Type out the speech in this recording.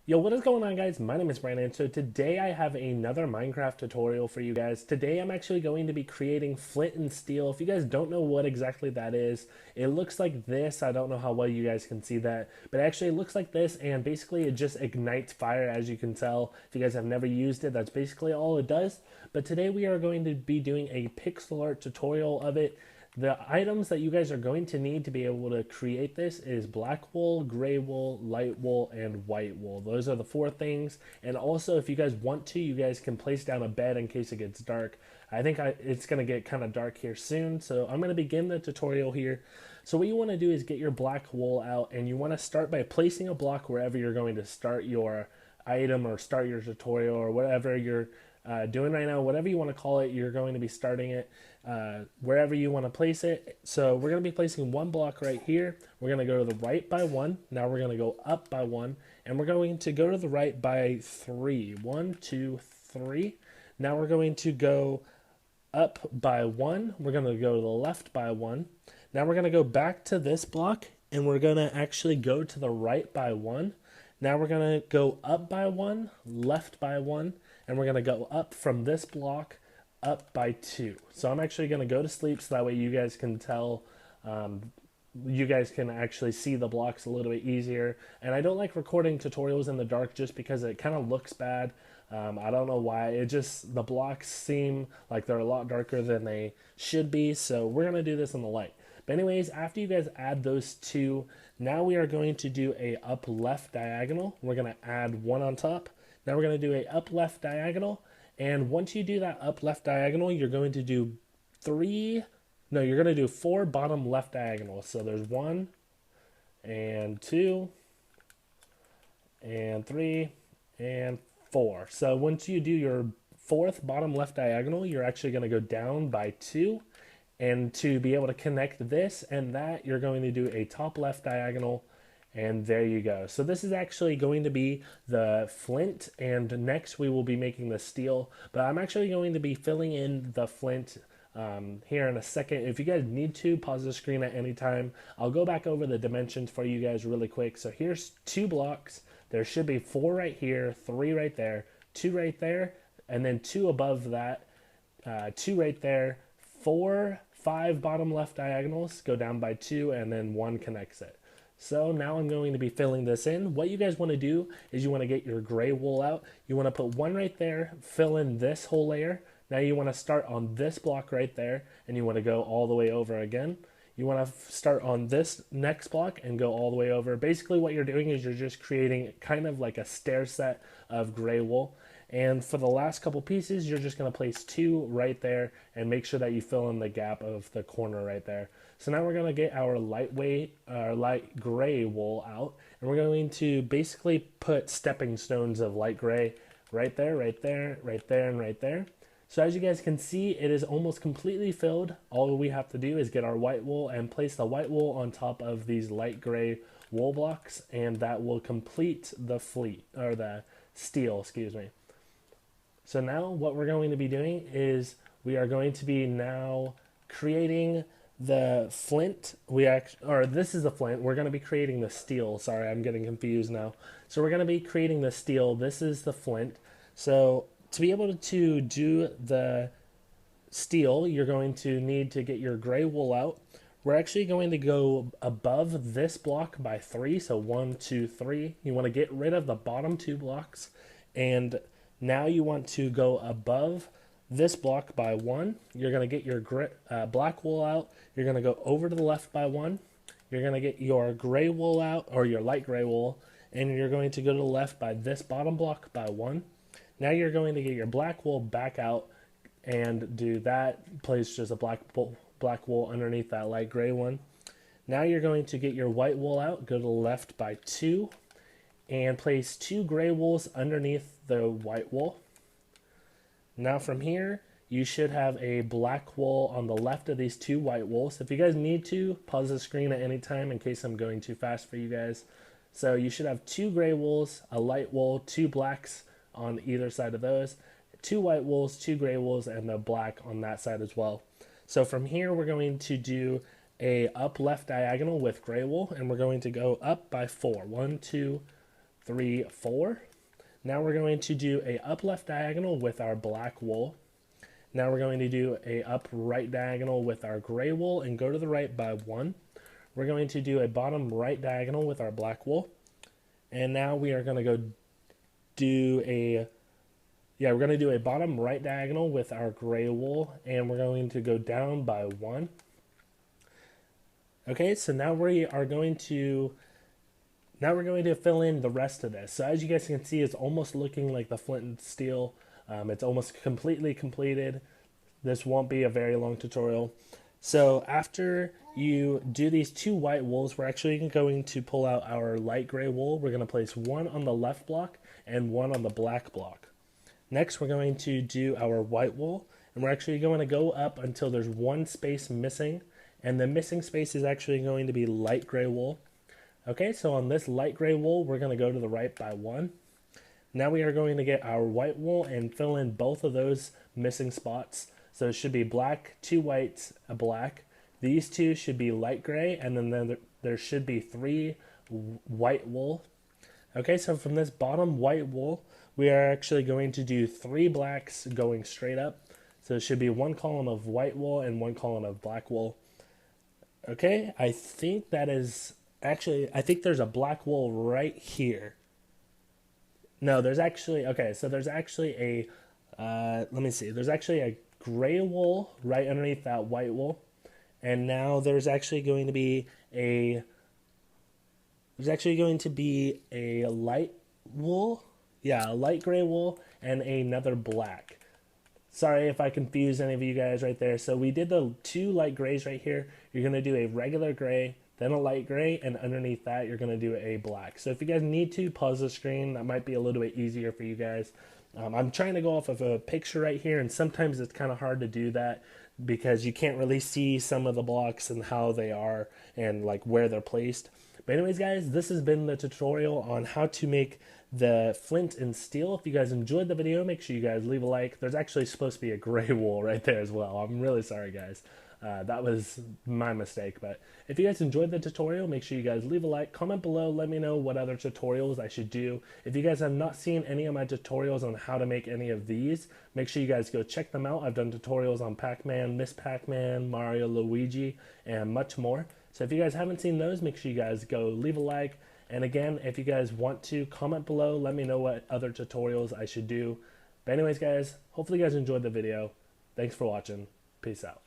Yo, what is going on, guys? My name is Brandon. So today I have another Minecraft tutorial for you guys. Today I'm actually going to be creating Flint and Steel. If you guys don't know what exactly that is, it looks like this. I don't know how well you guys can see that, but actually it looks like this, and basically it just ignites fire, as you can tell. If you guys have never used it, that's basically all it does. But today we are going to be doing a pixel art tutorial of it. The items that you guys are going to need to be able to create this is black wool, gray wool, light wool, and white wool. Those are the four things. And also, if you guys want to, you guys can place down a bed in case it gets dark. I think it's going to get kind of dark here soon, so I'm going to begin the tutorial here. So what you want to do is get your black wool out, and you want to start by placing a block wherever you're going to start your item or start your tutorial or whatever you're doing right now, whatever you want to call it. You're going to be starting it wherever you want to place it. So we're going to be placing one block right here. We're going to go to the right by one. Now we're going to go up by one, and we're going to go to the right by three. 1, 2, 3. Now we're going to go up by one. We're going to go to the left by one. Now we're going to go back to this block, and we're going to actually go to the right by one. Now we're going to go up by one, left by one, and we're going to go up from this block up by two. So I'm actually going to go to sleep so that way you guys can tell, you guys can actually see the blocks a little bit easier. And I don't like recording tutorials in the dark just because it kind of looks bad. I don't know why. The blocks seem like they're a lot darker than they should be. So we're going to do this in the light. But anyways, after you guys add those two, now we are going to do a up left diagonal. We're going to add one on top. Now we're going to do a up left diagonal. And once you do that up left diagonal, you're going to do you're going to do four bottom left diagonals. So there's 1 and 2 and 3 and 4. So once you do your fourth bottom left diagonal, you're actually going to go down by 2. And to be able to connect this and that, you're going to do a top left diagonal, and there you go. So this is actually going to be the flint, and next we will be making the steel. But I'm actually going to be filling in the flint here in a second. If you guys need to, pause the screen at any time. I'll go back over the dimensions for you guys really quick. So here's 2 blocks. There should be 4 right here, 3 right there, 2 right there, and then 2 above that, 2 right there, 4, 5 bottom left diagonals, go down by 2, and then 1 connects it. So now I'm going to be filling this in. What you guys want to do is you want to get your gray wool out. You want to put 1 right there, fill in this whole layer. Now you want to start on this block right there, and you want to go all the way over again. You want to start on this next block and go all the way over. Basically what you're doing is you're just creating kind of like a stair set of gray wool. And for the last couple pieces, you're just going to place 2 right there and make sure that you fill in the gap of the corner right there. So now we're going to get our light gray wool out, and we're going to basically put stepping stones of light gray right there, right there, right there, and right there. So as you guys can see, it is almost completely filled. All we have to do is get our white wool and place the white wool on top of these light gray wool blocks, and that will complete the steel, excuse me. So now what we're going to be doing is we are going to be now creating the flint. This is the flint. We're going to be creating the steel. Sorry, I'm getting confused now. So we're going to be creating the steel. This is the flint. So to be able to do the steel, you're going to need to get your gray wool out. We're actually going to go above this block by 3. So 1, 2, 3. You want to get rid of the bottom 2 blocks, and now you want to go above this block by 1. You're going to get your black wool out. You're going to go over to the left by 1. You're going to get your gray wool out, or your light gray wool, and you're going to go to the left by this bottom block by 1. Now you're going to get your black wool back out and do that. Place just a black wool underneath that light gray one. Now you're going to get your white wool out. Go to the left by 2. And place 2 gray wools underneath the white wool. Now from here, you should have a black wool on the left of these 2 white wools. If you guys need to, pause the screen at any time in case I'm going too fast for you guys. So you should have 2 gray wools, a light wool, 2 blacks on either side of those, 2 white wools, 2 gray wools, and a black on that side as well. So from here, we're going to do a up left diagonal with gray wool, and we're going to go up by 4. 1, 2, 3, 4. Now we're going to do a up left diagonal with our black wool. Now we're going to do a up right diagonal with our gray wool and go to the right by 1. We're going to do a bottom right diagonal with our black wool. And now we are going to go do a, we're going to do a bottom right diagonal with our gray wool, and we're going to go down by 1. Okay, so now we are going to, fill in the rest of this. So as you guys can see, it's almost looking like the Flint and Steel. It's almost completely completed. This won't be a very long tutorial. So after you do these 2 white wools, we're actually going to pull out our light gray wool. We're going to place 1 on the left block and 1 on the black block. Next, we're going to do our white wool, and we're actually going to go up until there's 1 space missing, and the missing space is actually going to be light gray wool. Okay, so on this light gray wool, we're going to go to the right by 1. Now we are going to get our white wool and fill in both of those missing spots. So it should be black, 2 whites, a black. These 2 should be light gray, and then there should be 3 white wool. Okay, so from this bottom white wool, we are actually going to do 3 blacks going straight up. So it should be 1 column of white wool and 1 column of black wool. Okay, I think there's a black wool right here. No, there's actually, okay, so there's actually a, let me see, there's actually a gray wool right underneath that white wool, and now there's actually going to be a light wool, a light gray wool, and another black. Sorry if I confused any of you guys right there. So we did the 2 light grays right here. You're going to do a regular gray, then a light gray, and underneath that you're going to do a black. So if you guys need to pause the screen, that might be a little bit easier for you guys. I'm trying to go off of a picture right here, and sometimes it's kind of hard to do that because you can't really see some of the blocks and how they are and like where they're placed. But anyways guys, this has been the tutorial on how to make the Flint and Steel. If you guys enjoyed the video, make sure you guys leave a like. There's actually supposed to be a gray wool right there as well. I'm really sorry guys. That was my mistake, but if you guys enjoyed the tutorial, make sure you guys leave a like, comment below, let me know what other tutorials I should do. If you guys have not seen any of my tutorials on how to make any of these, make sure you guys go check them out. I've done tutorials on Pac-Man, Miss Pac-Man, Mario, Luigi, and much more. So if you guys haven't seen those, make sure you guys go leave a like. And again, if you guys want to, comment below, let me know what other tutorials I should do. But anyways guys, hopefully you guys enjoyed the video. Thanks for watching. Peace out.